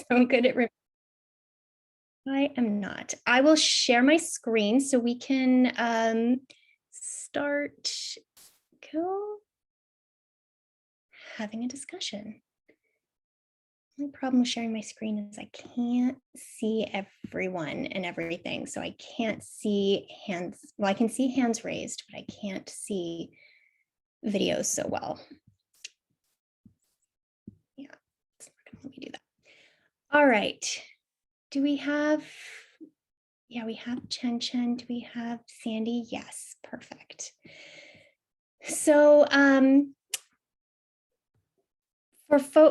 So good at I am not. I will share my screen so we can start having a discussion. The only problem with sharing my screen is I can't see everyone and everything. So I can't see hands. Well, I can see hands raised, but I can't see videos so well. Yeah, it's not gonna let me do that. All right. Do we have, yeah, we have Chen. Do we have Sandy? Yes, perfect. So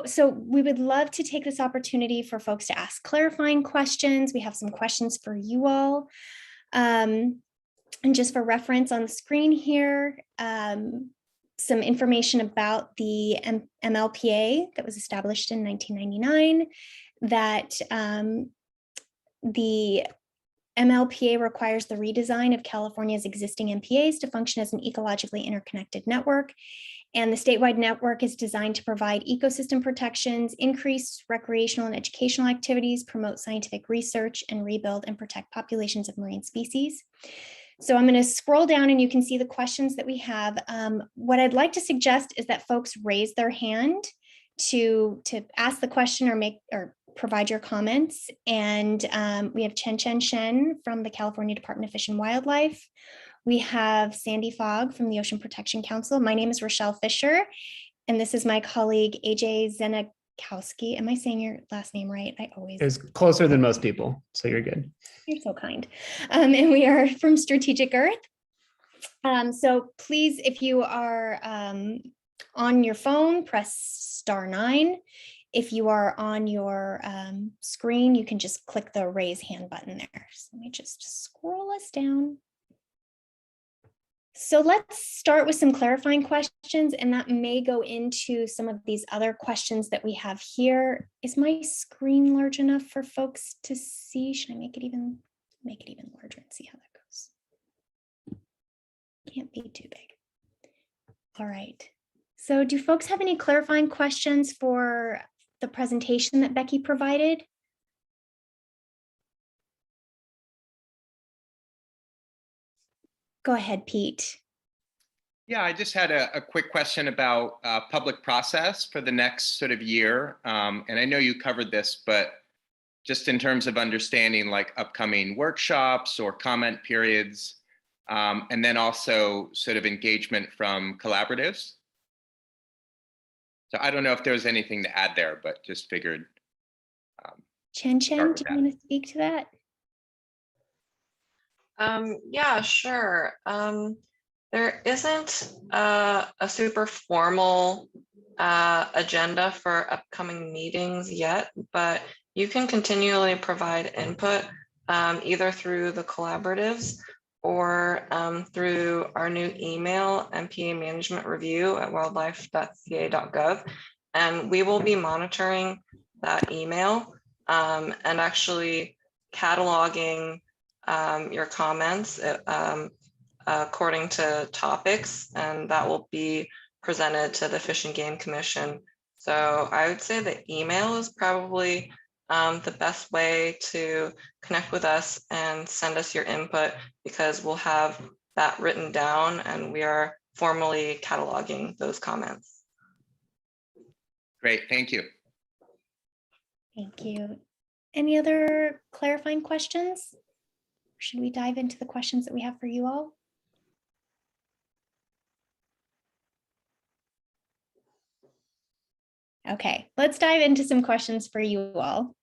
so we would love to take this opportunity for folks to ask clarifying questions. We have some questions for you all. And just for reference on the screen here, some information about the MLPA that was established in 1999, that the MLPA requires the redesign of California's existing MPAs to function as an ecologically interconnected network. And the statewide network is designed to provide ecosystem protections, increase recreational and educational activities, promote scientific research, and rebuild and protect populations of marine species. So I'm going to scroll down and you can see the questions that we have. What I'd like to suggest is that folks raise their hand to ask the question or provide your comments. And we have Chen from the California Department of Fish and Wildlife. We have Sandy Fogg from the Ocean Protection Council. My name is Rochelle Fisher, and this is my colleague, AJ Zenakowski. Am I saying your last name right? I always. It's closer than most people, so you're good. You're so kind. And we are from Strategic Earth. So please, if you are on your phone, press *9. If you are on your screen, you can just click the raise hand button there. So let me just scroll us down. So let's start with some clarifying questions, and that may go into some of these other questions that we have here. Is my screen large enough for folks to see? Should I make it even larger and see how that goes? Can't be too big. All right. So do folks have any clarifying questions for the presentation that Becky provided? Go ahead, Pete. Yeah, I just had a quick question about public process for the next sort of year. And I know you covered this, but just in terms of understanding like upcoming workshops or comment periods, and then also sort of engagement from collaboratives. So I don't know if there was anything to add there, but just figured. Chen, do you want to speak to that? Yeah, sure. There isn't a super formal agenda for upcoming meetings yet, but you can continually provide input either through the collaboratives or through our new email, MPA Management Review at wildlife.ca.gov. And we will be monitoring that email and actually cataloging your comments according to topics, and that will be presented to the Fish and Game Commission. So I would say the email is probably the best way to connect with us and send us your input, because we'll have that written down and we are formally cataloging those comments. Great, thank you. Thank you. Any other clarifying questions? Should we dive into the questions that we have for you all? Okay, let's dive into some questions for you all.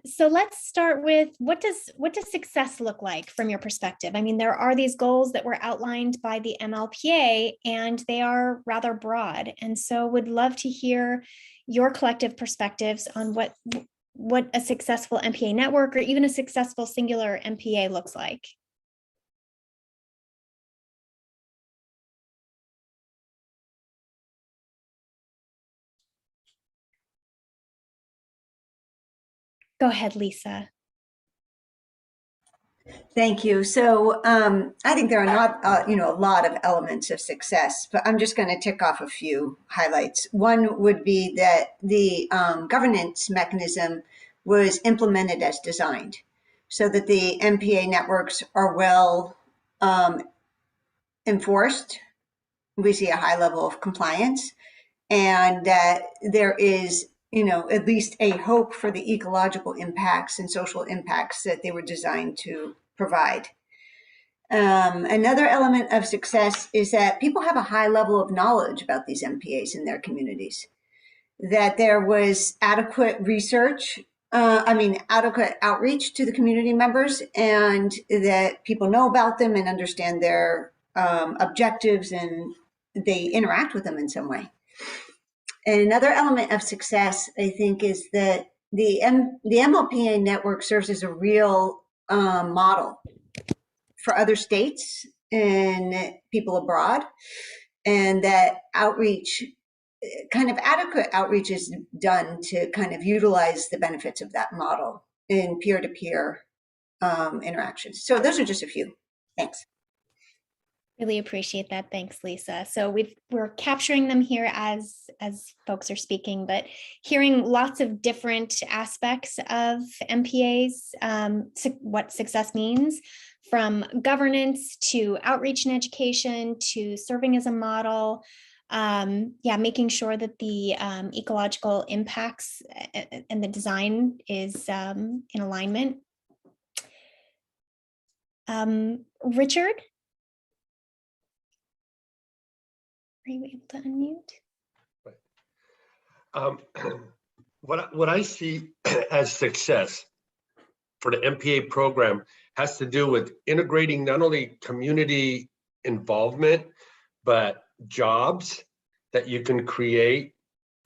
So let's start with what does success look like from your perspective? I mean, there are these goals that were outlined by the MLPA, and they are rather broad. And so would love to hear your collective perspectives on what a successful MPA network or even a successful singular MPA looks like. Go ahead, Lisa. Thank you. So I think there are not, a lot of elements of success, but I'm just going to tick off a few highlights. One would be that the governance mechanism was implemented as designed, so that the MPA networks are well enforced. We see a high level of compliance, and that there is, at least a hope for the ecological impacts and social impacts that they were designed to provide. Another element of success is that people have a high level of knowledge about these MPAs in their communities, that there was adequate research, adequate outreach to the community members, and that people know about them and understand their objectives, and they interact with them in some way. And another element of success, I think, is that the MLPA network serves as a real model for other states and people abroad, and that outreach, kind of adequate outreach, is done to kind of utilize the benefits of that model in peer-to-peer interactions. So those are just a few. Thanks. Really appreciate that. Thanks, Lisa. So we're capturing them here as folks are speaking, but hearing lots of different aspects of MPAs, what success means, from governance to outreach and education to serving as a model. Making sure that the ecological impacts and the design is in alignment. Richard? Are you able to unmute? What I see as success for the MPA program has to do with integrating not only community involvement, but jobs that you can create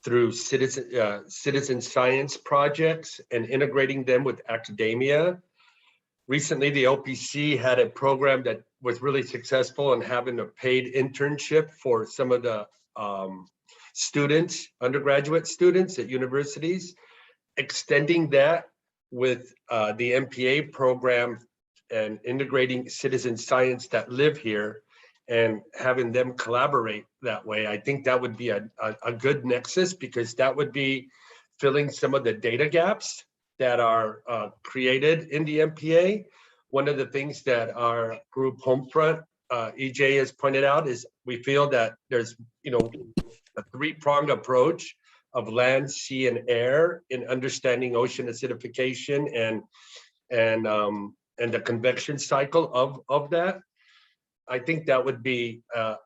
through citizen science projects and integrating them with academia. Recently, the LPC had a program that was really successful in having a paid internship for some of the students, undergraduate students at universities, extending that with the MPA program and integrating citizen science that live here and having them collaborate that way. I think that would be a good nexus, because that would be filling some of the data gaps that are created in the MPA. One of the things that our group Homefront, EJ, has pointed out is we feel that there's, a three-pronged approach of land, sea, and air in understanding ocean acidification and the convection cycle of that. I think that would be a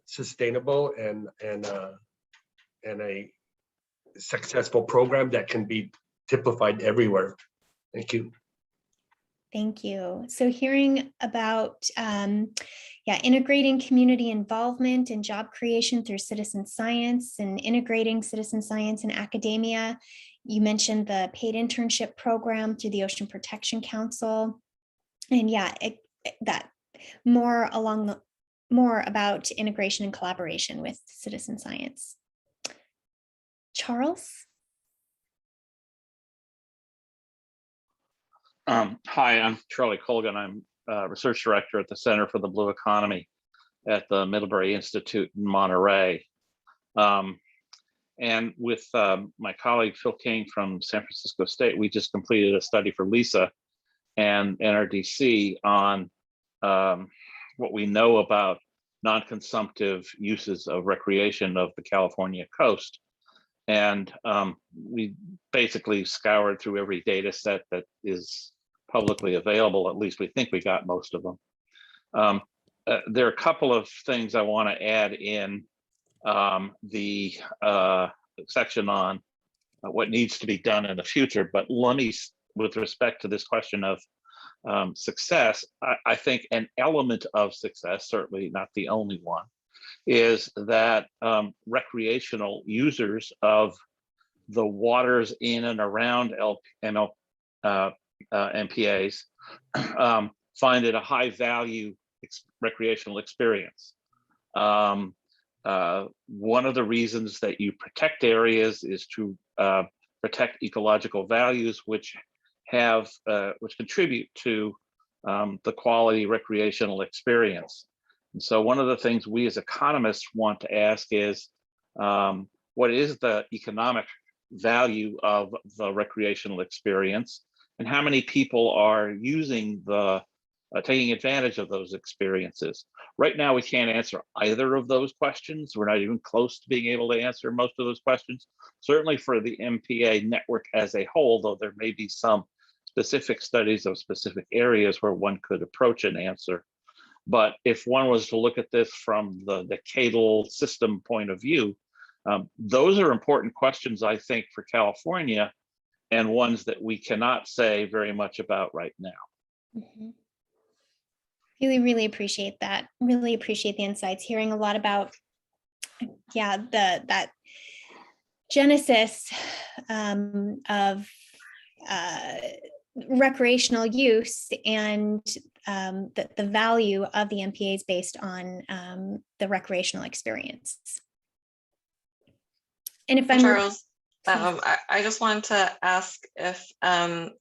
sustainable and a successful program that can be typified everywhere. Thank you. Thank you. So hearing about integrating community involvement and job creation through citizen science and integrating citizen science in academia. You mentioned the paid internship program through the Ocean Protection Council. And that more about integration and collaboration with citizen science. Charles? Hi, I'm Charlie Colgan. I'm Research Director at the Center for the Blue Economy at the Middlebury Institute in Monterey. And with my colleague Phil King from San Francisco State, we just completed a study for Lisa and NRDC on what we know about non-consumptive uses of recreation of the California coast. And we basically scoured through every data set that is publicly available. At least we think we got most of them. There are a couple of things I want to add in the section on what needs to be done in the future. But let me, with respect to this question of success, I think an element of success, certainly not the only one, is that recreational users of the waters in and around MPAs find it a high value recreational experience. One of the reasons that you protect areas is to protect ecological values, which which contribute to the quality recreational experience. And so one of the things we as economists want to ask is, what is the economic value of the recreational experience, and how many people are using taking advantage of those experiences? Right now, we can't answer either of those questions. We're not even close to being able to answer most of those questions. Certainly for the MPA network as a whole, though there may be some specific studies of specific areas where one could approach an answer. But if one was to look at this from the decadal system point of view, those are important questions, I think, for California, and ones that we cannot say very much about right now. Mhm. Really appreciate that. Really appreciate the insights. Hearing a lot about, that genesis of recreational use and the value of the MPAs based on the recreational experience. And if I'm Charles, I just wanted to ask if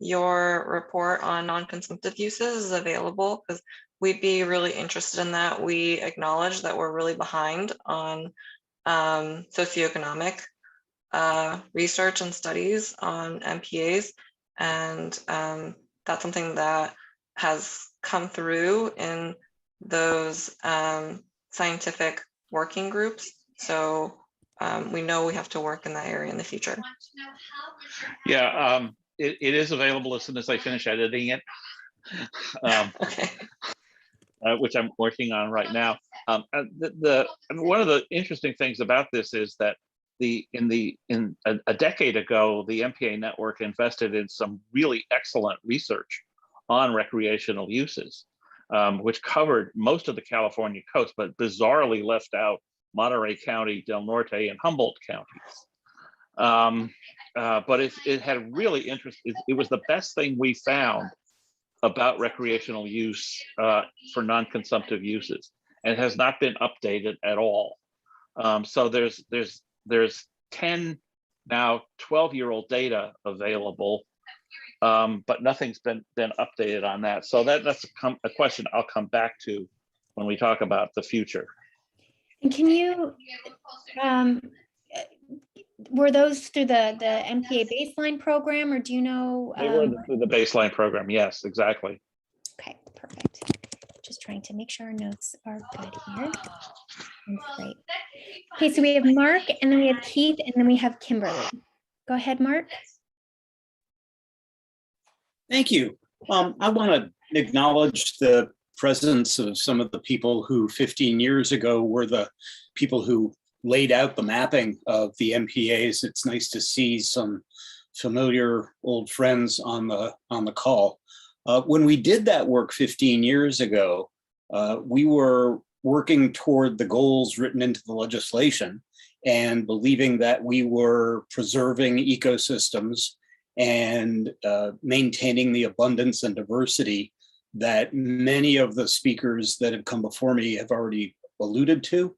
your report on non-consumptive uses is available, because we'd be really interested in that. We acknowledge that we're really behind on socioeconomic research and studies on MPAs, and that's something that has come through in those scientific working groups. So we know we have to work in that area in the future. Yeah, it is available as soon as I finish editing it, Okay. which I'm working on right now. One of the interesting things about this is that in a decade ago, the MPA network invested in some really excellent research on recreational uses, which covered most of the California coast, but bizarrely left out Monterey County, Del Norte, and Humboldt counties. But it had really interesting, it was the best thing we found about recreational use for non-consumptive uses, and has not been updated at all. So there's 10 now 12-year-old data available, but nothing's been updated on that. So that's a question I'll come back to when we talk about the future. And can you, were those through the MPA Baseline Program, or do you know? They were through the baseline program. Yes, exactly. Okay, perfect. Just trying to make sure our notes are good here. That's great. Okay, so we have Mark, and then we have Keith, and then we have Kimberly. Go ahead, Mark. Thank you. I want to acknowledge the presence of some of the people who 15 years ago were the people who laid out the mapping of the MPAs. It's nice to see some familiar old friends on the call. When we did that work 15 years ago, we were working toward the goals written into the legislation and believing that we were preserving ecosystems and maintaining the abundance and diversity that many of the speakers that have come before me have already alluded to.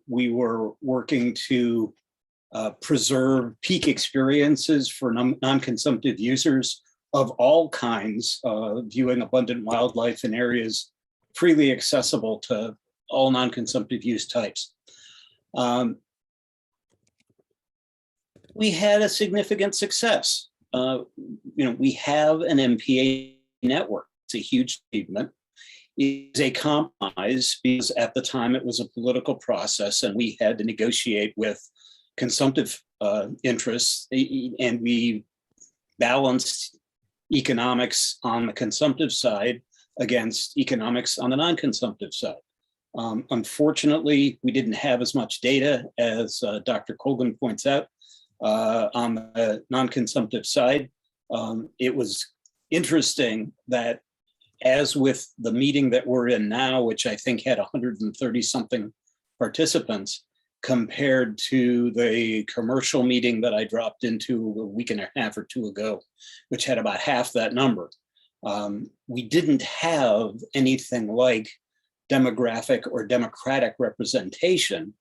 We were working to preserve peak experiences for non-consumptive users of all kinds, viewing abundant wildlife in areas freely accessible to all non-consumptive use types. We had a significant success. We have an MPA network. It's a huge achievement. It's a compromise because at the time it was a political process and we had to negotiate with consumptive interests, and we balanced economics on the consumptive side against economics on the non-consumptive side. Unfortunately, we didn't have as much data as Dr. Colgan points out on the non-consumptive side. It was interesting that, as with the meeting that we're in now, which I think had 130 something participants, compared to the commercial meeting that I dropped into a week and a half or two ago, which had about half that number. We didn't have anything like demographic or democratic representation.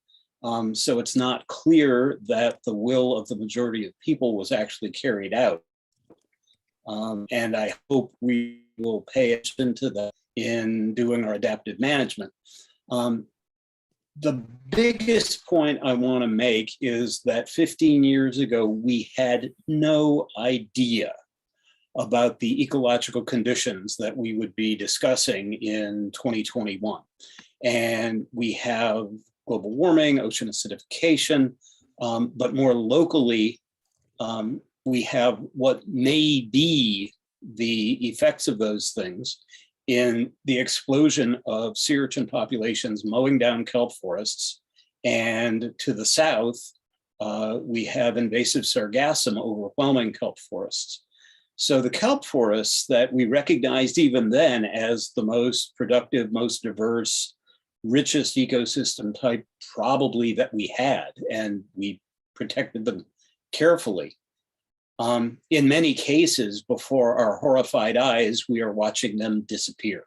So it's not clear that the will of the majority of people was actually carried out. And I hope we will pay attention to that in doing our adaptive management. The biggest point I want to make is that 15 years ago, we had no idea about the ecological conditions that we would be discussing in 2021. And we have global warming, ocean acidification, but more locally, we have what may be the effects of those things in the explosion of sea urchin populations mowing down kelp forests. And to the south, we have invasive sargassum overwhelming kelp forests. So the kelp forests that we recognized even then as the most productive, most diverse, richest ecosystem type probably that we had, and we protected them carefully. In many cases, before our horrified eyes, we are watching them disappear.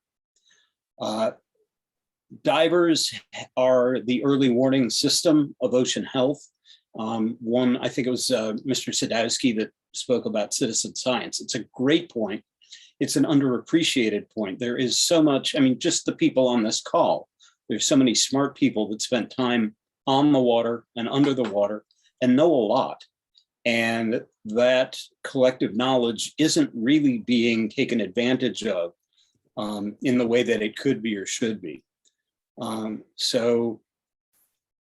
Divers are the early warning system of ocean health. One, I think it was Mr. Sadowski that spoke about citizen science. It's a great point. It's an underappreciated point. There is so much, I mean, just the people on this call, there's so many smart people that spent time on the water and under the water and know a lot. And that collective knowledge isn't really being taken advantage of in the way that it could be or should be. So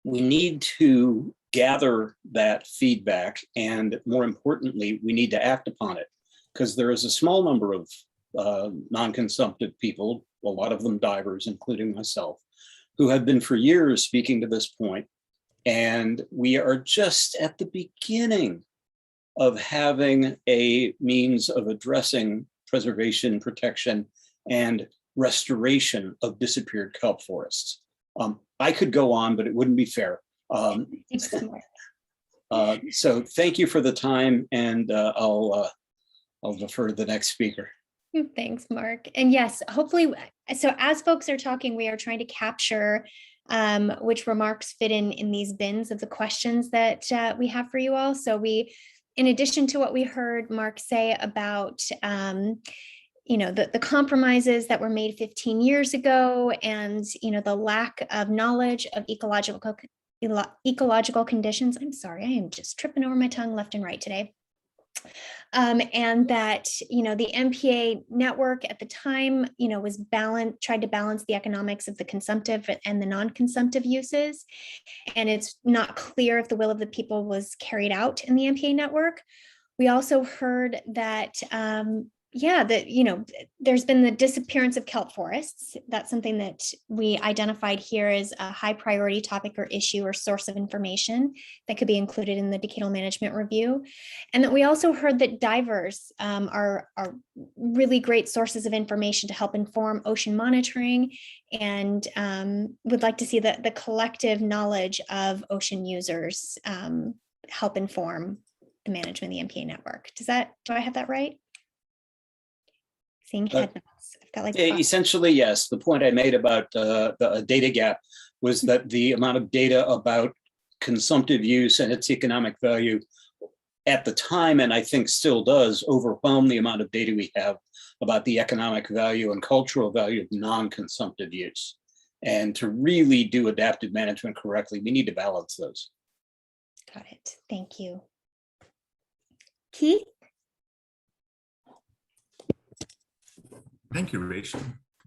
we need to gather that feedback, and more importantly, we need to act upon it, because there is a small number of non-consumptive people, a lot of them divers, including myself, who have been for years speaking to this point. And we are just at the beginning of having a means of addressing preservation, protection, and restoration of disappeared kelp forests. I could go on, but it wouldn't be fair. So thank you for the time, and I'll defer to the next speaker. Thanks, Mark. And yes, hopefully, so as folks are talking, we are trying to capture which remarks fit in these bins of the questions that we have for you all. So we, in addition to what we heard Mark say about the compromises that were made 15 years ago, and the lack of knowledge of ecological conditions. I'm sorry, I am just tripping over my tongue left and right today. And that, the MPA network at the time, was tried to balance the economics of the consumptive and the non-consumptive uses. And it's not clear if the will of the people was carried out in the MPA network. We also heard that, there's been the disappearance of kelp forests. That's something that we identified here as a high priority topic or issue or source of information that could be included in the Decadal Management Review. And that we also heard that divers are really great sources of information to help inform ocean monitoring, and would like to see the collective knowledge of ocean users help inform the management of the MPA network. Do I have that right? Seeing head nods. I've got like essentially, yes. The point I made about the data gap was that the amount of data about consumptive use and its economic value at the time, and I think still does, overwhelm the amount of data we have about the economic value and cultural value of non-consumptive use. And to really do adaptive management correctly, we need to balance those. Got it. Thank you. Keith? Thank you, Rachel.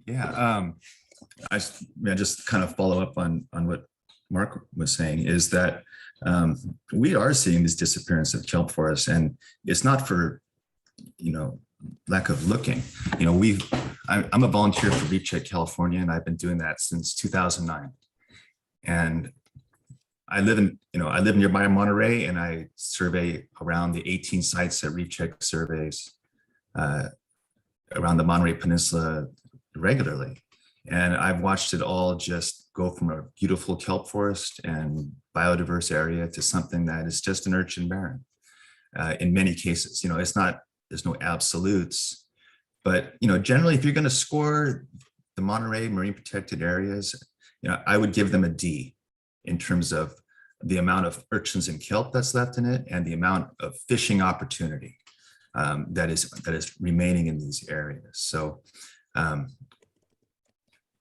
Yeah, I just kind of follow up on what Mark was saying, is that we are seeing this disappearance of kelp forests, and it's not for lack of looking. I'm a volunteer for Reef Check California, and I've been doing that since 2009. And I live nearby Monterey, and I survey around the 18 sites that Reef Check surveys around the Monterey Peninsula regularly. And I've watched it all just go from a beautiful kelp forest and biodiverse area to something that is just an urchin barren in many cases. There's no absolutes, but generally, if you're going to score the Monterey marine protected areas, I would give them a D in terms of the amount of urchins and kelp that's left in it and the amount of fishing opportunity. that is remaining in these areas. So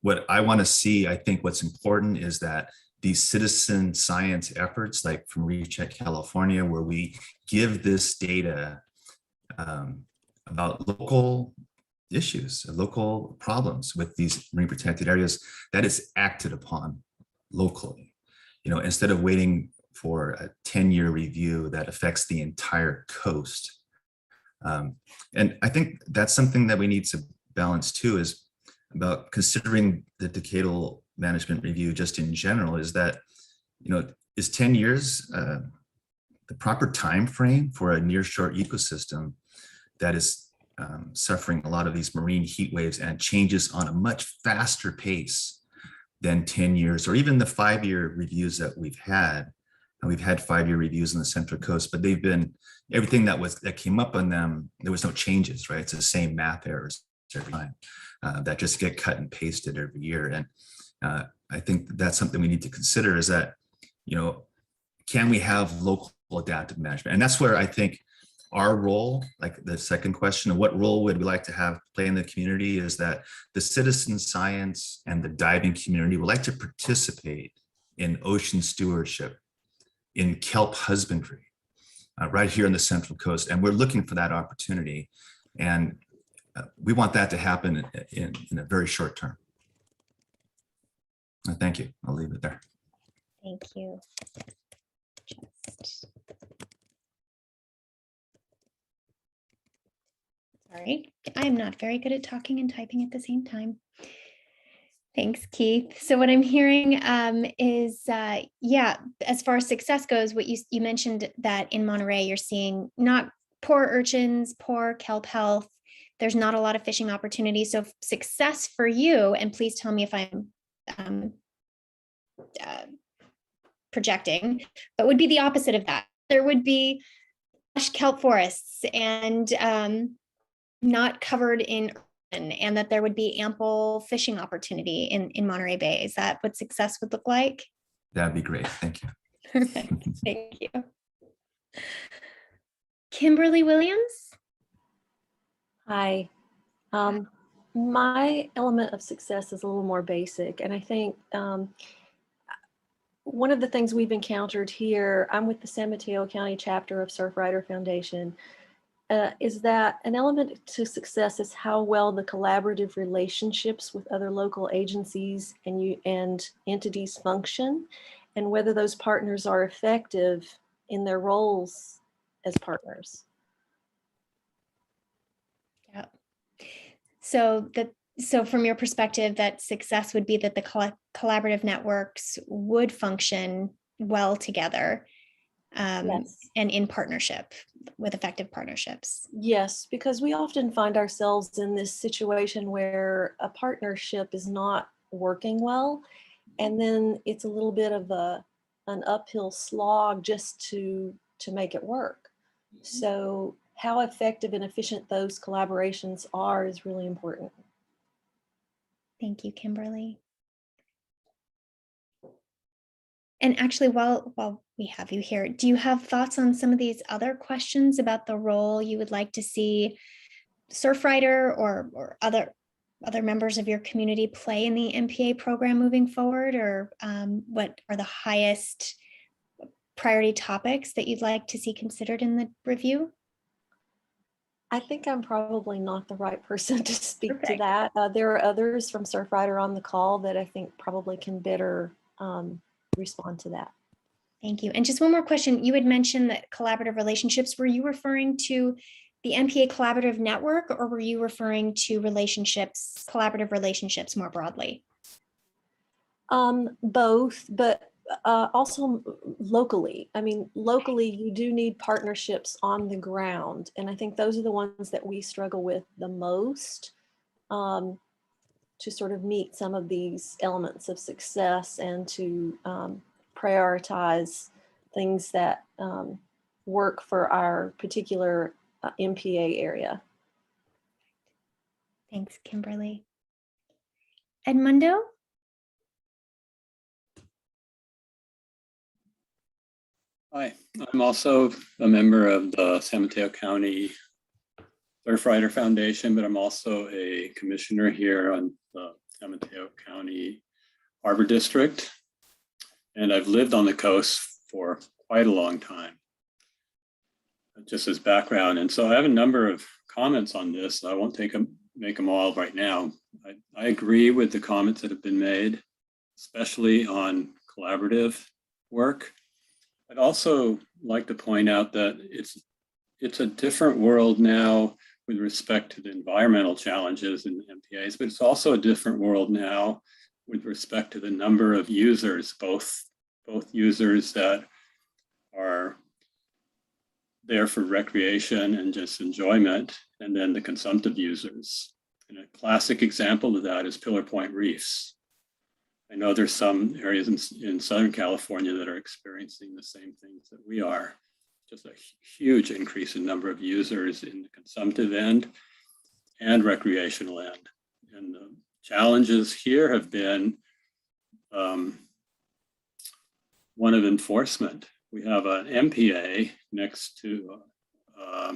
what I want to see, I think what's important is that these citizen science efforts, like from Recheck California, where we give this data about local issues, local problems with these marine protected areas, that is acted upon locally, instead of waiting for a 10-year review that affects the entire coast. And I think that's something that we need to balance too, is about considering the decadal management review just in general, is that, is 10 years the proper time frame for a nearshore ecosystem that is suffering a lot of these marine heat waves and changes on a much faster pace than 10 years, or even the 5-year reviews that we've had. And we've had 5-year reviews on the Central Coast, but they've been, everything that came up on them, there was no changes, right? It's the same math errors every time that just get cut and pasted every year. And I think that's something we need to consider, is that, can we have local adaptive management? And that's where I think our role, like the second question of what role would we like to have play in the community, is that the citizen science and the diving community would like to participate in ocean stewardship, in kelp husbandry, right here on the Central Coast. And we're looking for that opportunity. And we want that to happen in a very short term. Thank you. I'll leave it there. Thank you. Sorry, I'm not very good at talking and typing at the same time. Thanks, Keith. So what I'm hearing is, as far as success goes, what you mentioned that in Monterey, you're seeing not poor urchins, poor kelp health. There's not a lot of fishing opportunities. So success for you, and please tell me if I'm projecting, but would be the opposite of that. There would be lush kelp forests and not covered in urchin, and that there would be ample fishing opportunity in Monterey Bay. Is that what success would look like? That'd be great. Thank you. Perfect. Thank you. Kimberly Williams. Hi. My element of success is a little more basic, and I think one of the things we've encountered here, I'm with the San Mateo County chapter of Surfrider Foundation, is that an element to success is how well the collaborative relationships with other local agencies and entities function, and whether those partners are effective in their roles as partners. Yeah. So from your perspective, that success would be that the collaborative networks would function well together, Yes. and in partnership with effective partnerships. Yes, because we often find ourselves in this situation where a partnership is not working well, and then it's a little bit of an uphill slog just to make it work. So how effective and efficient those collaborations are is really important. Thank you, Kimberly. And actually, while we have you here, do you have thoughts on some of these other questions about the role you would like to see Surfrider or other members of your community play in the MPA program moving forward, or what are the highest priority topics that you'd like to see considered in the review? I think I'm probably not the right person to speak Perfect. to that. There are others from Surfrider on the call that I think probably can better respond to that. Thank you. And just one more question. You had mentioned that collaborative relationships. Were you referring to the MPA collaborative network, or were you referring to collaborative relationships more broadly? Both, but also locally. I mean, locally, you do need partnerships on the ground. And I think those are the ones that we struggle with the most to sort of meet some of these elements of success and to prioritize things that work for our particular MPA area. Thanks, Kimberly. Edmundo? Hi, I'm also a member of the San Mateo County Clarifier Foundation, but I'm also a commissioner here on the San Mateo County Harbor District. And I've lived on the coast for quite a long time, just as background. And so I have a number of comments on this. I won't make them all right now. I agree with the comments that have been made, especially on collaborative work. I'd also like to point out that it's a different world now with respect to the environmental challenges in the MPAs, but it's also a different world now with respect to the number of users, both users that are there for recreation and just enjoyment, and then the consumptive users. And a classic example of that is Pillar Point reefs. I know there's some areas in Southern California that are experiencing the same things that we are. Just a huge increase in number of users in the consumptive end and recreational end. And the challenges here have been one of enforcement. We have an MPA next to a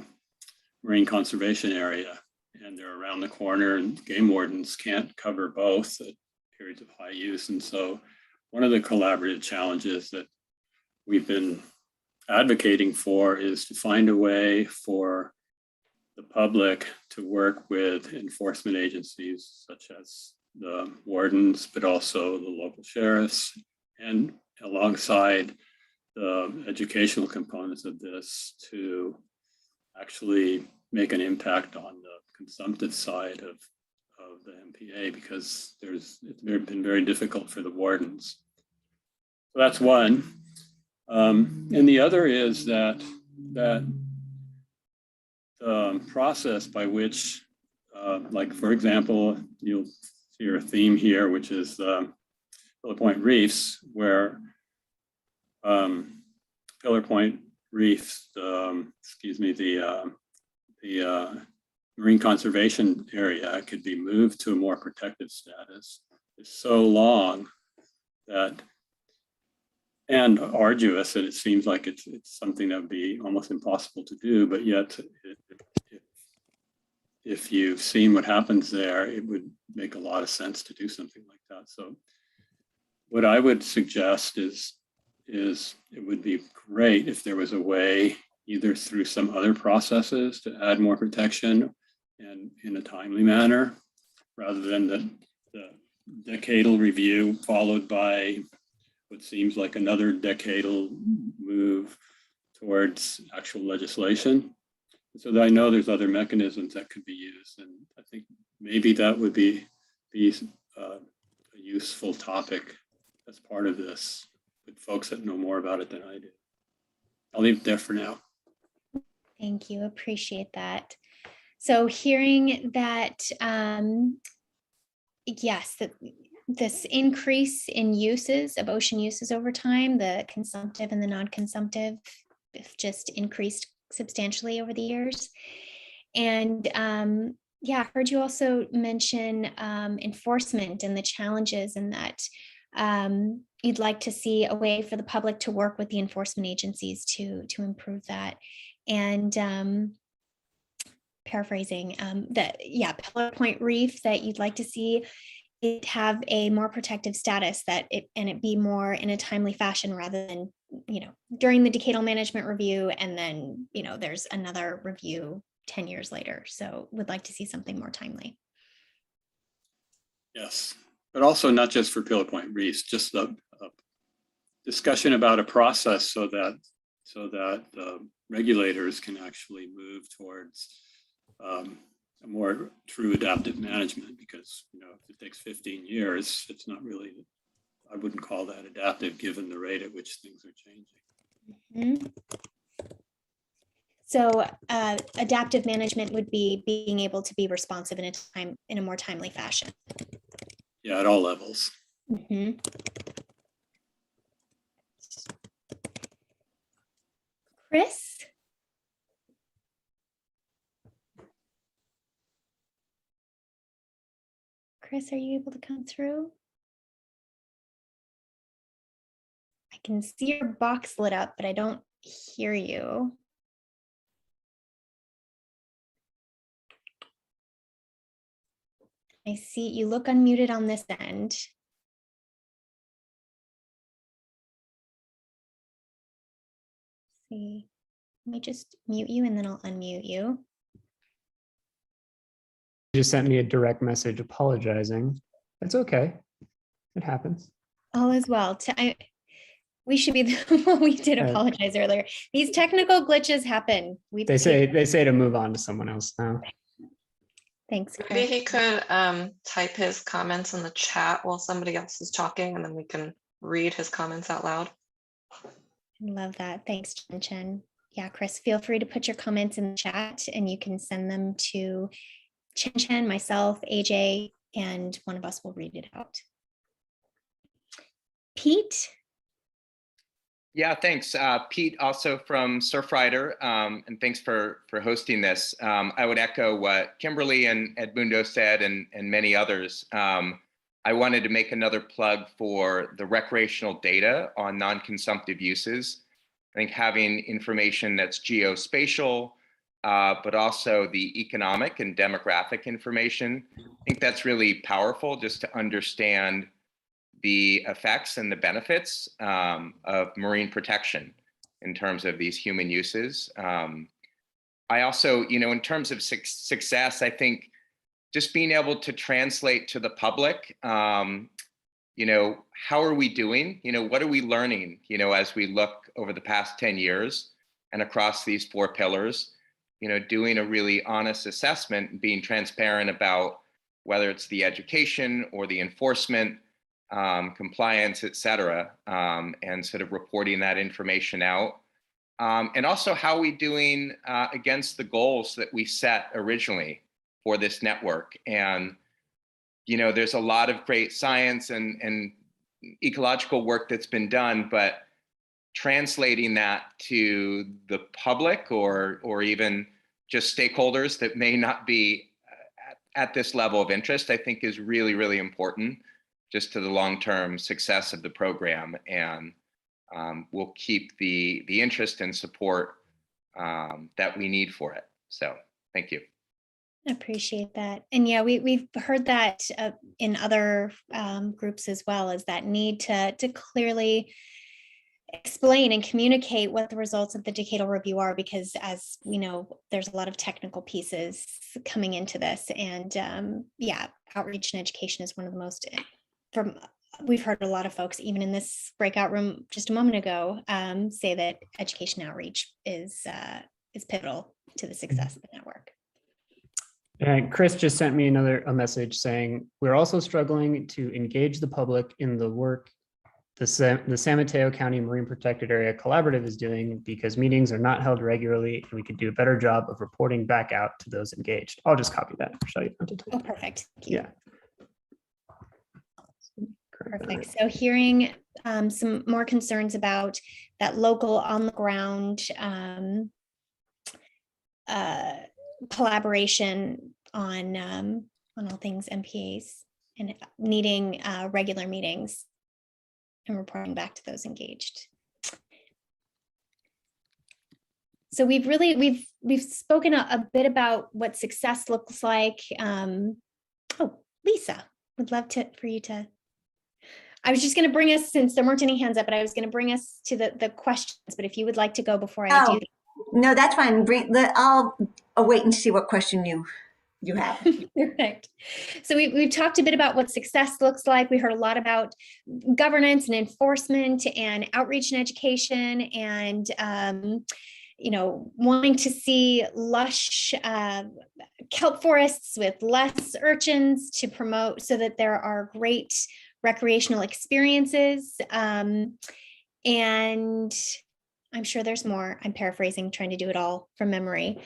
marine conservation area, and they're around the corner, and game wardens can't cover both at periods of high use. And so one of the collaborative challenges that we've been advocating for is to find a way for the public to work with enforcement agencies such as the wardens, but also the local sheriffs, and alongside the educational components of this to actually make an impact on the consumptive side of the MPA, because it's been very difficult for the wardens. So that's one. And the other is that the process by which, like for example, you'll see a theme here, which is Pillar Point reefs, where Pillar Point reefs, the marine conservation area could be moved to a more protective status. It's so long that, and arduous, that it seems like it's something that would be almost impossible to do, but yet if you've seen what happens there, it would make a lot of sense to do something like that. So what I would suggest is it would be great if there was a way, either through some other processes, to add more protection and in a timely manner, rather than the decadal review followed by what seems like another decadal move towards actual legislation. So that I know there's other mechanisms that could be used, and I think maybe that would be a useful topic as part of this with folks that know more about it than I do. I'll leave it there for now. Thank you, appreciate that. So hearing that, yes, that this increase in uses of ocean uses over time, the consumptive and the non-consumptive, just increased substantially over the years. And yeah, I heard you also mention enforcement and the challenges, and that you'd like to see a way for the public to work with the enforcement agencies to improve that. And paraphrasing that, yeah, Pillar Point reef, that you'd like to see it have a more protective status, that it be more in a timely fashion, rather than, during the Decadal Management review, and then, there's another review 10 years later. So would like to see something more timely. Yes, but also not just for Pillar Point reefs, just a discussion about a process so that regulators can actually move towards a more true adaptive management, because if it takes 15 years, it's not really, I wouldn't call that adaptive given the rate at which things are changing. Mm-hmm. So adaptive management would be being able to be responsive in a more timely fashion. Yeah, at all levels. Mm-hmm. Chris? Chris, are you able to come through? I can see your box lit up, but I don't hear you. I see you look unmuted on this end. See, let me just mute you and then I'll unmute you. You just sent me a direct message apologizing. That's okay. It happens. All is well. We should be well, we did apologize earlier. These technical glitches happen. They say to move on to someone else now. Thanks, Maybe Chris. he could type his comments in the chat while somebody else is talking, and then we can read his comments out loud. Love that. Thanks, Chen Chen. Yeah, Chris, feel free to put your comments in the chat and you can send them to Chen Chen, myself, AJ, and one of us will read it out. Pete? Yeah, thanks. Pete, also from Surfrider, and thanks for hosting this. I would echo what Kimberly and Edmundo said and many others. I wanted to make another plug for the recreational data on non-consumptive uses. I think having information that's geospatial, but also the economic and demographic information, I think that's really powerful just to understand the effects and the benefits of marine protection in terms of these human uses. I also, in terms of success, I think just being able to translate to the public, how are we doing? What are we learning, as we look over the past 10 years and across these 4 pillars, doing a really honest assessment and being transparent about whether it's the education or the enforcement, compliance, et cetera, and sort of reporting that information out. And also how are we doing against the goals that we set originally for this network. And, there's a lot of great science and ecological work that's been done, but translating that to the public or even just stakeholders that may not be at this level of interest, I think is really, really important just to the long-term success of the program, and we'll keep the interest and support that we need for it. So thank you. I appreciate that. And yeah, we've heard that in other groups as well, is that need to clearly explain and communicate what the results of the decadal review are, because as we know, there's a lot of technical pieces coming into this. And yeah, outreach and education is one of the most, we've heard a lot of folks, even in this breakout room just a moment ago, say that education outreach is pivotal to the success of the network. And Chris just sent me a message saying, we're also struggling to engage the public in the work the San Mateo County Marine Protected Area Collaborative is doing, because meetings are not held regularly and we could do a better job of reporting back out to those engaged. I'll just copy that. Oh, perfect. Thank you. Yeah. Perfect. So hearing some more concerns about that local on the ground collaboration on all things MPAs and needing regular meetings and reporting back to those engaged. So we've spoken a bit about what success looks like. Oh, Lisa, would love for you to. I was just going to bring us, since there weren't any hands up, but I was going to bring us to the questions. But if you would like to go before I do. No, that's fine. I'll wait and see what question you have. Perfect. So we've talked a bit about what success looks like. We heard a lot about governance and enforcement and outreach and education, and wanting to see lush kelp forests with less urchins to promote, so that there are great recreational experiences. And I'm sure there's more. I'm paraphrasing, trying to do it all from memory.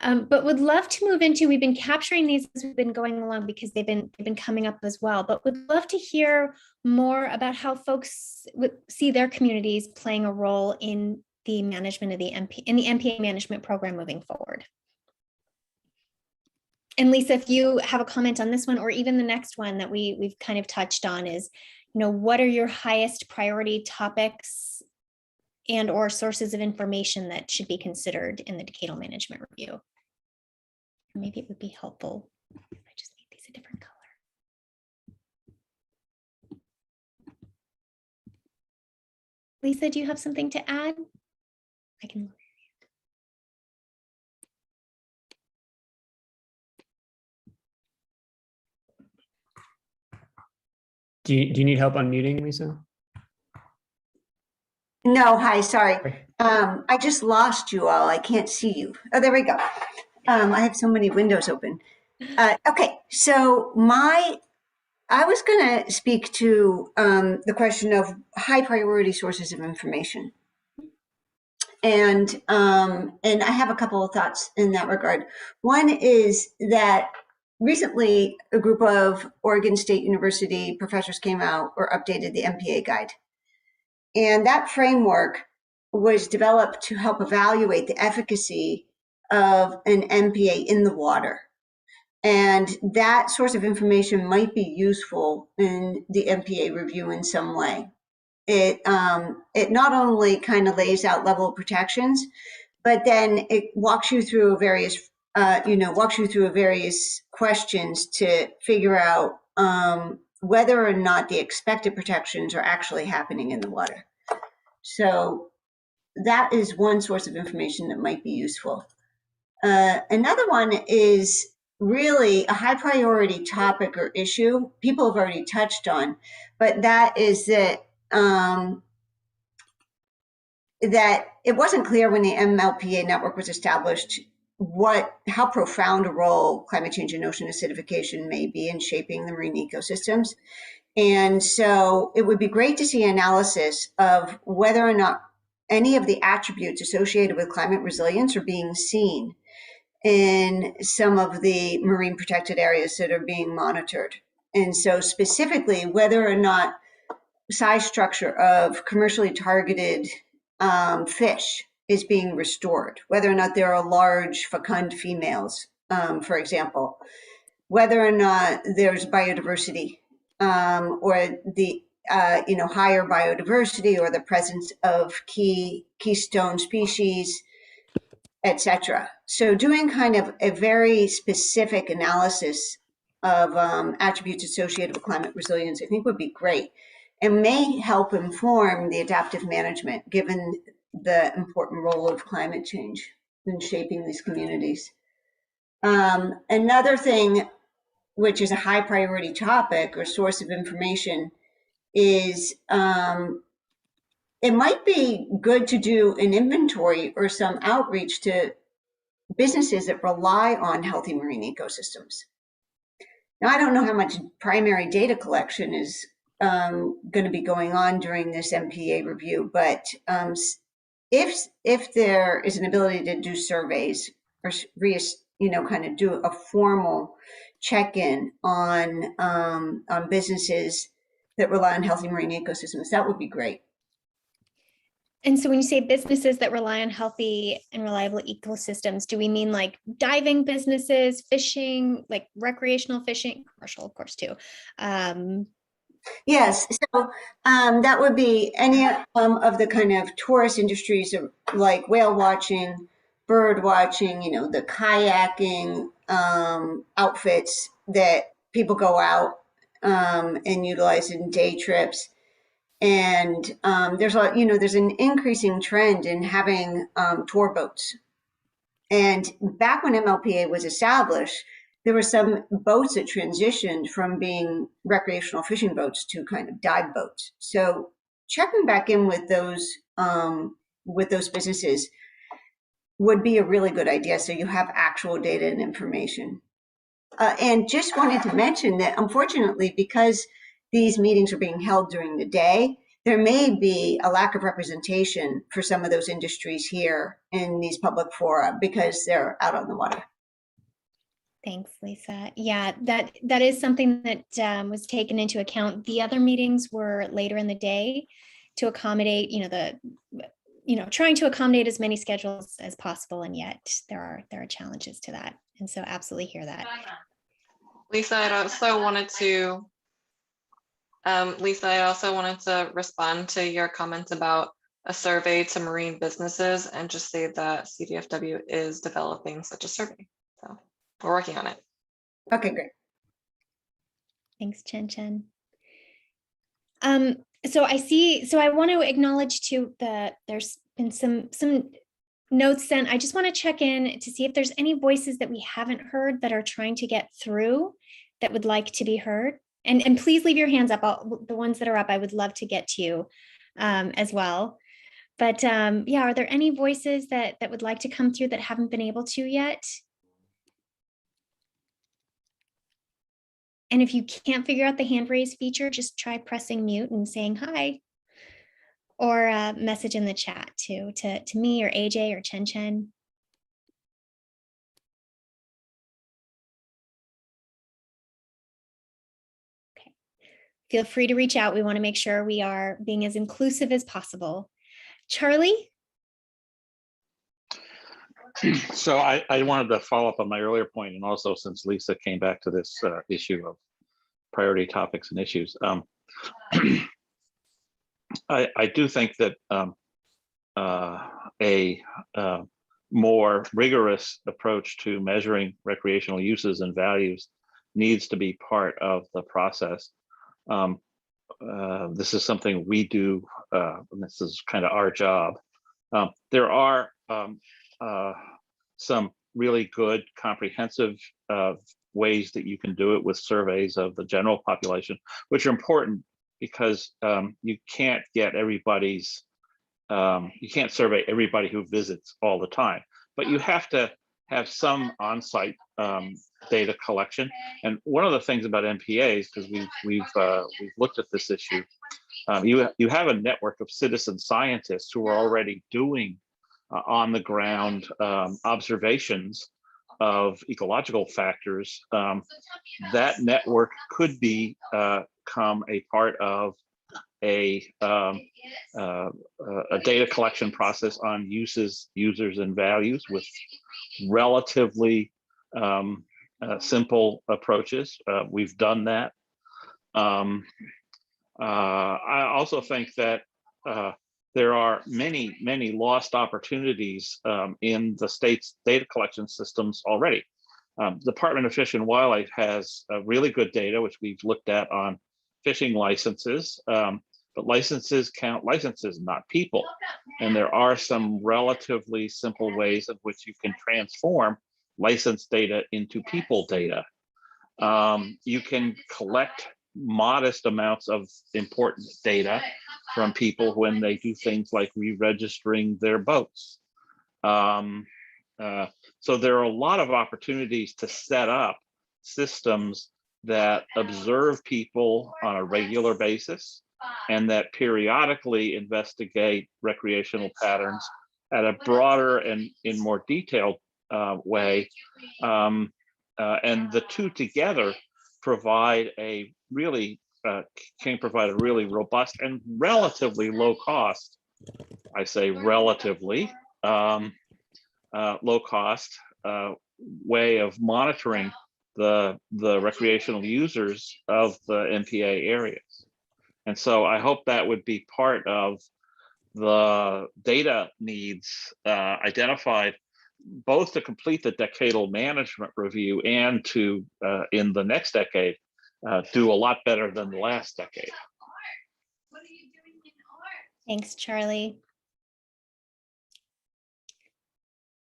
But would love to move into, we've been capturing these as we've been going along because they've been coming up as well, but would love to hear more about how folks see their communities playing a role in the management of the MPA management program moving forward. And Lisa, if you have a comment on this one, or even the next one that we've kind of touched on, is, what are your highest priority topics and or sources of information that should be considered in the decadal management review? Maybe it would be helpful if I just made these a different color. Lisa, do you have something to add? I can. Do you need help unmuting, Lisa? No, hi, sorry. I just lost you all. I can't see you. Oh, there we go. I have so many windows open. Okay, so I was going to speak to the question of high priority sources of information. And I have a couple of thoughts in that regard. One is that recently a group of Oregon State University professors came out or updated the MPA guide. And that framework was developed to help evaluate the efficacy of an MPA in the water. And that source of information might be useful in the MPA review in some way. It not only kind of lays out level of protections, but then it walks you through various questions to figure out whether or not the expected protections are actually happening in the water. So that is one source of information that might be useful. Another one is really a high priority topic or issue people have already touched on, but that is that that it wasn't clear when the MLPA network was established how profound a role climate change and ocean acidification may be in shaping the marine ecosystems. And so it would be great to see analysis of whether or not any of the attributes associated with climate resilience are being seen in some of the marine protected areas that are being monitored. And so specifically, whether or not size structure of commercially targeted fish is being restored, whether or not there are large fecund females, for example, whether or not there's biodiversity or the higher biodiversity or the presence of keystone species, etc. So doing kind of a very specific analysis of attributes associated with climate resilience, I think would be great and may help inform the adaptive management given the important role of climate change in shaping these communities. Another thing, which is a high priority topic or source of information, is it might be good to do an inventory or some outreach to businesses that rely on healthy marine ecosystems. Now, I don't know how much primary data collection is going to be going on during this MPA review, but if there is an ability to do surveys or kind of do a formal check-in on businesses that rely on healthy marine ecosystems, that would be great. And so when you say businesses that rely on healthy and reliable ecosystems, do we mean like diving businesses, fishing, like recreational fishing, commercial, of course, too? Yes, so that would be any of the kind of tourist industries like whale watching, bird watching, the kayaking outfits that people go out and utilize in day trips. And there's an increasing trend in having tour boats. And back when MLPA was established, there were some boats that transitioned from being recreational fishing boats to kind of dive boats. So checking back in with those businesses would be a really good idea. So you have actual data and information. And just wanted to mention that unfortunately, because these meetings are being held during the day, there may be a lack of representation for some of those industries here in these public fora because they're out on the water. Thanks, Lisa. Yeah, that is something that was taken into account. The other meetings were later in the day to accommodate, trying to accommodate as many schedules as possible, and yet there are challenges to that. And so absolutely hear that. Lisa, I also wanted to respond to your comments about a survey to marine businesses and just say that CDFW is developing such a survey. So we're working on it. Okay, great. Thanks, Chen Chen. So I see, so I want to acknowledge too that there's been some notes sent. I just want to check in to see if there's any voices that we haven't heard that are trying to get through that would like to be heard. And please leave your hands up. The ones that are up, I would love to get to you as well. But yeah, are there any voices that would like to come through that haven't been able to yet? And if you can't figure out the hand raise feature, just try pressing mute and saying hi, or message in the chat to me or AJ or Chen Chen. Okay, feel free to reach out. We want to make sure we are being as inclusive as possible. Charlie? So I wanted to follow up on my earlier point, and also since Lisa came back to this issue of priority topics and issues, I do think that a more rigorous approach to measuring recreational uses and values needs to be part of the process. This is something we do, this is kind of our job. There are some really good comprehensive ways that you can do it with surveys of the general population, which are important because you can't get everybody's, you can't survey everybody who visits all the time, but you have to have some on-site data collection. And one of the things about MPAs, because we've looked at this issue, you have a network of citizen scientists who are already doing on the ground observations of ecological factors. That network could become a part of a data collection process on uses, users, and values with relatively simple approaches. We've done that. I also think that there are many lost opportunities in the state's data collection systems already. Department of Fish and Wildlife has really good data, which we've looked at on fishing licenses, but licenses count licenses, not people. And there are some relatively simple ways of which you can transform license data into people data. You can collect modest amounts of important data from people when they do things like re-registering their boats. So there are a lot of opportunities to set up systems that observe people on a regular basis and that periodically investigate recreational patterns at a broader and in more detailed way. And the two together provide a really can provide a really robust and relatively low cost, I say relatively low cost way of monitoring the recreational users of the MPA areas. And so I hope that would be part of the data needs identified, both to complete the decadal management review and to, in the next decade, do a lot better than the last decade. Thanks, Charlie.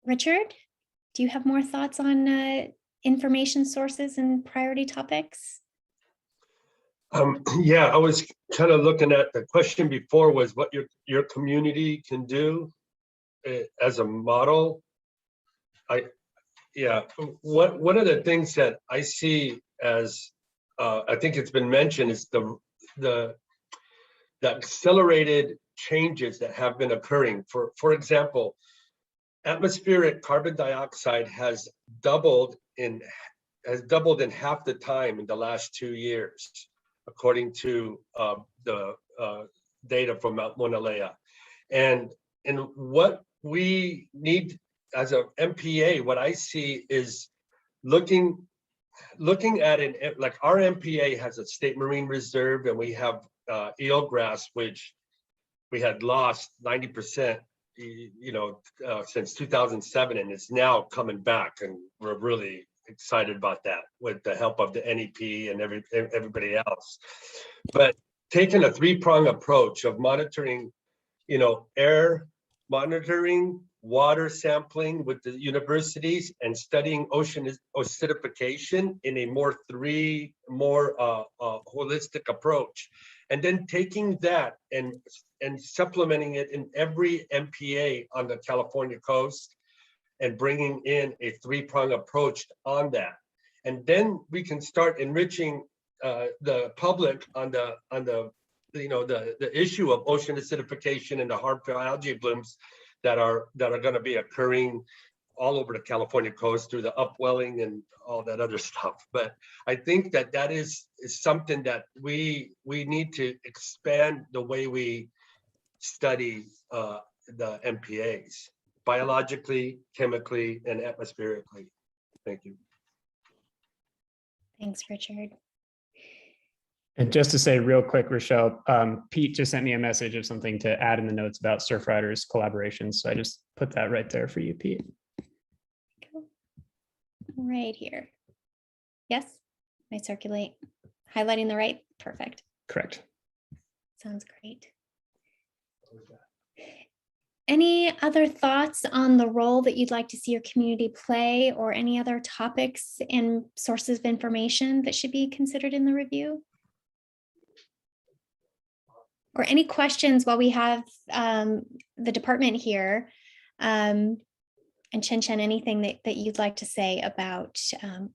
Richard, do you have more thoughts on information sources and priority topics? Yeah, I was kind of looking at the question before was what your community can do as a model. One of the things that I see as I think it's been mentioned is the accelerated changes that have been occurring. For example, atmospheric carbon dioxide has doubled in half the time in the last 2 years, according to the data from Mount Mauna. And what we need as a MPA, what I see is looking at it, like our MPA has a state marine reserve, and we have eelgrass, which we had lost 90%, since 2007, and it's now coming back, and we're really excited about that with the help of the NEP and everybody else. But taken a three-prong approach of monitoring, air monitoring, water sampling with the universities, and studying ocean acidification in a more holistic approach. And then taking that and supplementing it in every MPA on the California coast and bringing in a three-prong approach on that. And then we can start enriching the public on the issue of ocean acidification and the harmful algae blooms that are going to be occurring all over the California coast through the upwelling and all that other stuff. But I think that is something that we need to expand the way we study the MPAs, biologically, chemically, and atmospherically. Thank you. Thanks, Richard. And just to say real quick, Rochelle, Pete just sent me a message of something to add in the notes about Surfriders collaboration. So I just put that right there for you, Pete. Cool. Right here. Yes, I circulate. Highlighting the right, perfect. Correct. Sounds great. Any other thoughts on the role that you'd like to see your community play, or any other topics and sources of information that should be considered in the review? Or any questions while we have the department here, and Chen, anything that you'd like to say about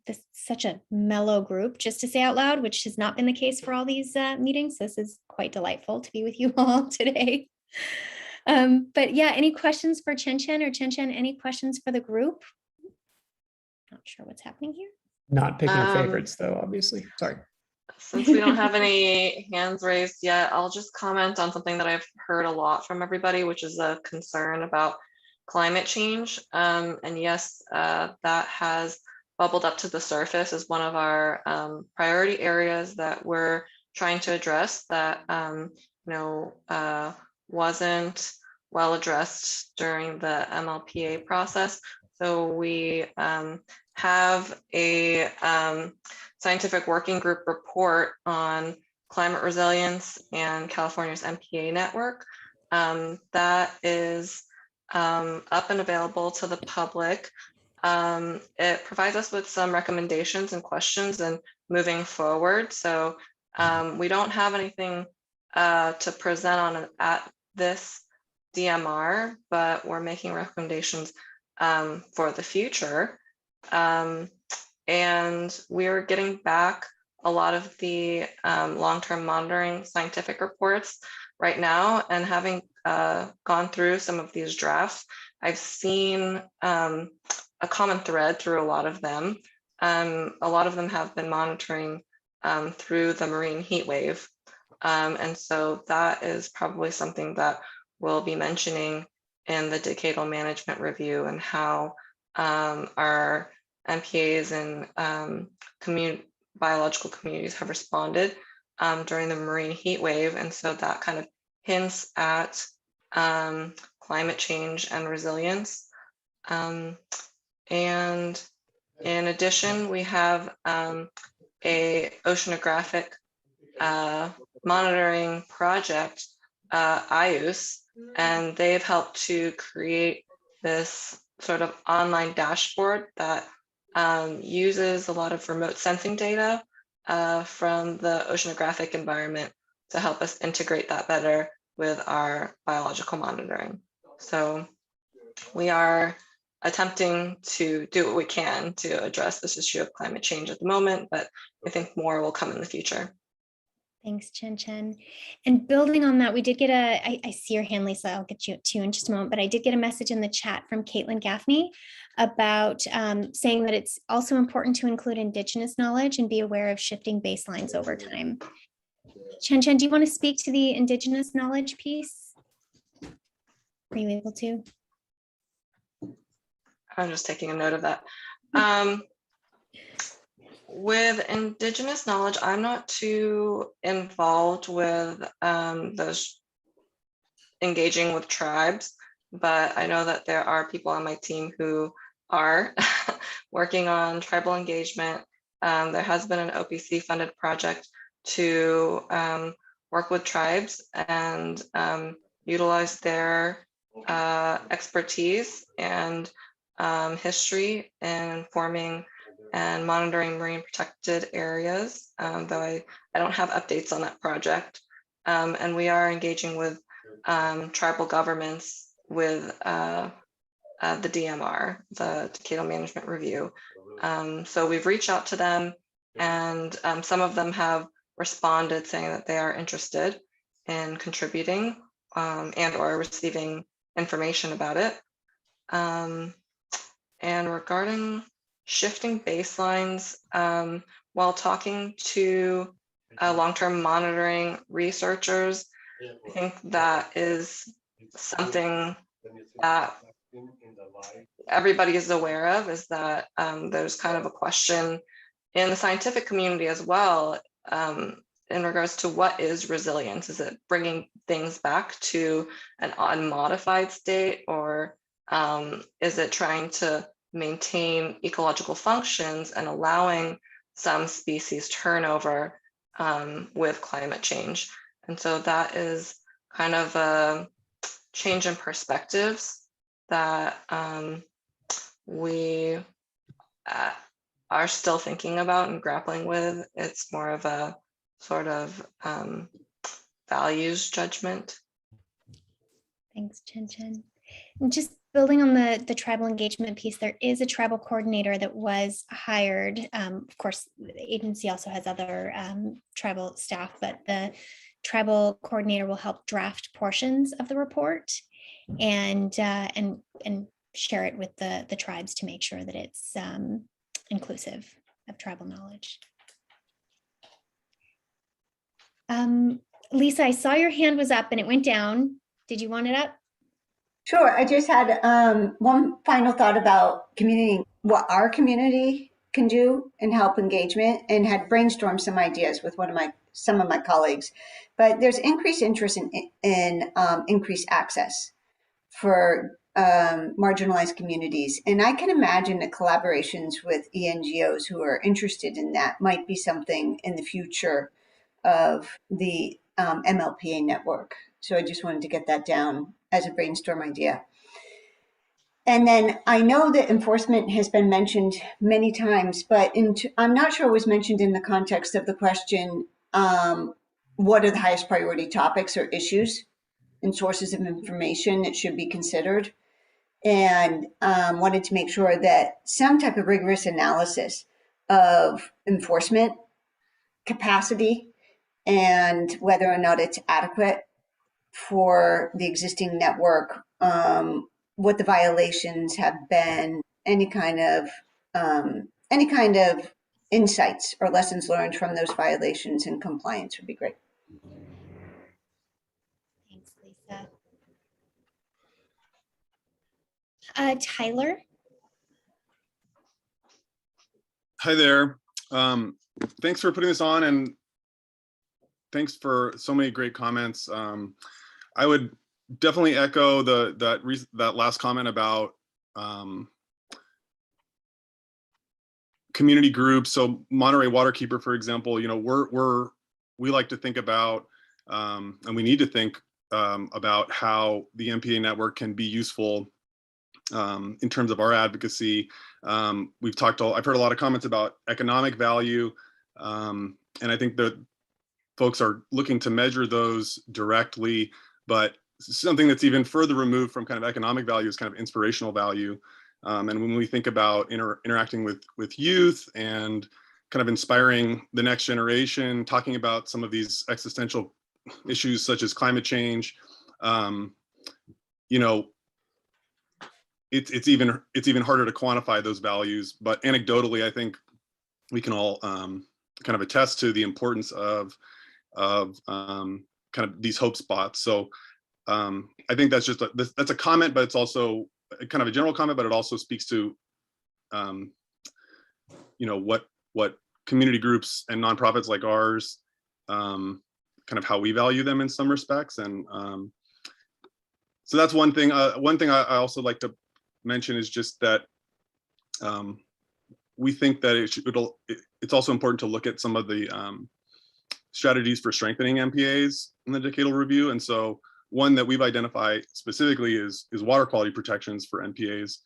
this such a mellow group, just to say out loud, which has not been the case for all these meetings. This is quite delightful to be with you all today. But yeah, any questions for Chen, or Chen, any questions for the group? Not sure what's happening here. Not picking up favorites though, obviously. Sorry. Since we don't have any hands raised yet, I'll just comment on something that I've heard a lot from everybody, which is a concern about climate change. And yes, that has bubbled up to the surface as one of our priority areas that we're trying to address that wasn't well addressed during the MLPA process. So we have a scientific working group report on climate resilience and California's MPA network that is up and available to the public. It provides us with some recommendations and questions and moving forward. So we don't have anything to present on at this DMR, but we're making recommendations for the future. And we're getting back a lot of the long-term monitoring scientific reports right now, and having gone through some of these drafts, I've seen a common thread through a lot of them. A lot of them have been monitoring through the marine heat wave. And so that is probably something that we'll be mentioning in the Decadal Management Review, and how our MPAs and biological communities have responded during the marine heat wave. And so that kind of hints at climate change and resilience. And in addition, we have a oceanographic monitoring project, IUS, and they've helped to create this sort of online dashboard that uses a lot of remote sensing data from the oceanographic environment to help us integrate that better with our biological monitoring. So we are attempting to do what we can to address this issue of climate change at the moment, but I think more will come in the future. Thanks, Chen. And building on that, we did get I see your hand, Lisa, I'll get you to in just a moment, but I did get a message in the chat from Caitlin Gaffney about saying that it's also important to include Indigenous knowledge and be aware of shifting baselines over time. Chen, do you want to speak to the Indigenous knowledge piece? Are you able to? I'm just taking a note of that. With Indigenous knowledge, I'm not too involved with those engaging with tribes, but I know that there are people on my team who are working on tribal engagement. There has been an OPC funded project to work with tribes and utilize their expertise and history in informing and monitoring marine protected areas, though I don't have updates on that project. And we are engaging with tribal governments with the DMR, the Decadal Management Review. So we've reached out to them, and some of them have responded saying that they are interested in contributing and or receiving information about it. And regarding shifting baselines, while talking to long-term monitoring researchers, I think that is something that everybody is aware of, is that there's kind of a question in the scientific community as well in regards to what is resilience. Is it bringing things back to an unmodified state, or is it trying to maintain ecological functions and allowing some species turnover with climate change? And so that is kind of a change in perspectives that we are still thinking about and grappling with. It's more of a sort of values judgment. Thanks, Chen Chen. And just building on the tribal engagement piece, there is a tribal coordinator that was hired. Of course, the agency also has other tribal staff, but the tribal coordinator will help draft portions of the report and share it with the tribes to make sure that it's inclusive of tribal knowledge. Lisa, I saw your hand was up and it went down. Did you want it up? Sure. I just had one final thought about community, what our community can do and help engagement, and had brainstormed some ideas with some of my colleagues. But there's increased interest in increased access for marginalized communities. And I can imagine that collaborations with ENGOs who are interested in that might be something in the future of the MLPA network. So I just wanted to get that down as a brainstorm idea. And then I know that enforcement has been mentioned many times, but I'm not sure it was mentioned in the context of the question, what are the highest priority topics or issues and sources of information that should be considered? And wanted to make sure that some type of rigorous analysis of enforcement capacity and whether or not it's adequate for the existing network, what the violations have been, any kind of insights or lessons learned from those violations and compliance would be great. Thanks, Lisa. Tyler. Hi there. Thanks for putting this on, and thanks for so many great comments. I would definitely echo that last comment about community groups. So Monterey Waterkeeper, for example, you know, we like to think about and we need to think about how the MPA network can be useful in terms of our advocacy. I've heard a lot of comments about economic value, and I think that folks are looking to measure those directly, but something that's even further removed from kind of economic value is kind of inspirational value. And when we think about interacting with youth and kind of inspiring the next generation, talking about some of these existential issues such as climate change, you know, it's even harder to quantify those values. But anecdotally, I think we can all kind of attest to the importance of kind of these hope spots. So I think that's just that's a comment, but it's also kind of a general comment, but it also speaks to you know, what community groups and nonprofits like ours, kind of how we value them in some respects. And so that's one thing. One thing I also like to mention is just that we think that it's also important to look at some of the strategies for strengthening MPAs in the decadal review. And so one that we've identified specifically is water quality protections for MPAs.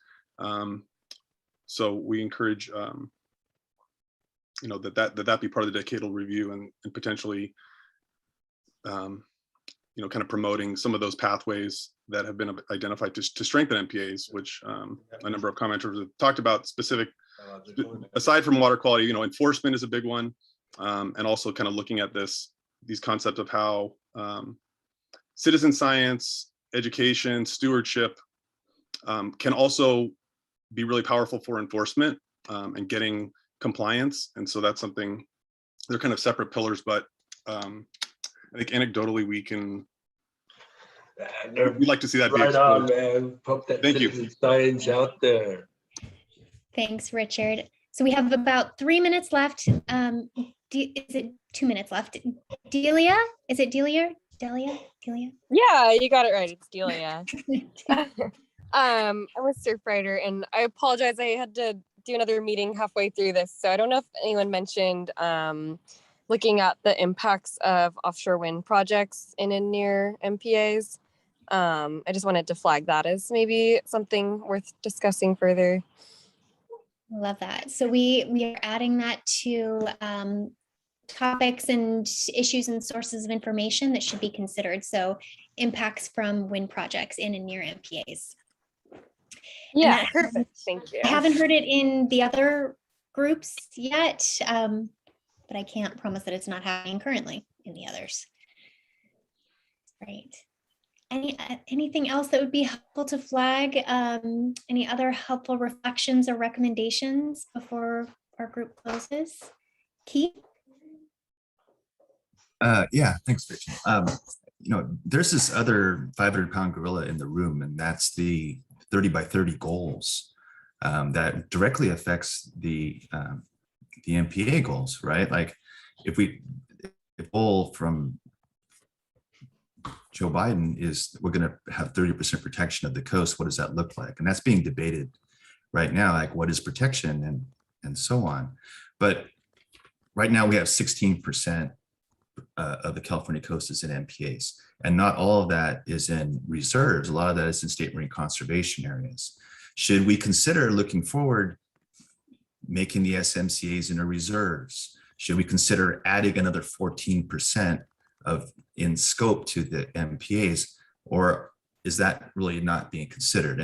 So we encourage that be part of the decadal review, and potentially kind of promoting some of those pathways that have been identified to strengthen MPAs, which a number of commenters have talked about. Specific, aside from water quality, enforcement is a big one, and also kind of looking at these concepts of how citizen science, education, stewardship can also be really powerful for enforcement and getting compliance. And so that's something, they're kind of separate pillars, but I think anecdotally we'd like to see that. Right on, man. Put that Thank you. citizen science out there. Thanks, Richard. So we have about 3 minutes left. Is it 2 minutes left? Delia? Is it Delia? Delia? Yeah, you got it right. It's Delia. I'm a surf writer, and I apologize. I had to do another meeting halfway through this, so I don't know if anyone mentioned looking at the impacts of offshore wind projects in and near MPAs. I just wanted to flag that as maybe something worth discussing further. Love that. So we are adding that to topics and issues and sources of information that should be considered. So impacts from wind projects in and near MPAs. Yeah, perfect. Thank you. I haven't heard it in the other groups yet, but I can't promise that it's not happening currently in the others. Right. Anything else that would be helpful to flag? Any other helpful reflections or recommendations before our group closes? Keith? Yeah, thanks, Rachel. There's this other 500-pound gorilla in the room, and that's the 30 by 30 goals that directly affects the MPA goals, right? Like if goal from Joe Biden is we're going to have 30% protection of the coast, what does that look like? And that's being debated right now, like what is protection and so on. But right now we have 16% of the California coast is in MPAs, and not all of that is in reserves. A lot of that is in state marine conservation areas. Should we consider looking forward, making the SMCAs into reserves? Should we consider adding another 14% in scope to the MPAs, or is that really not being considered? And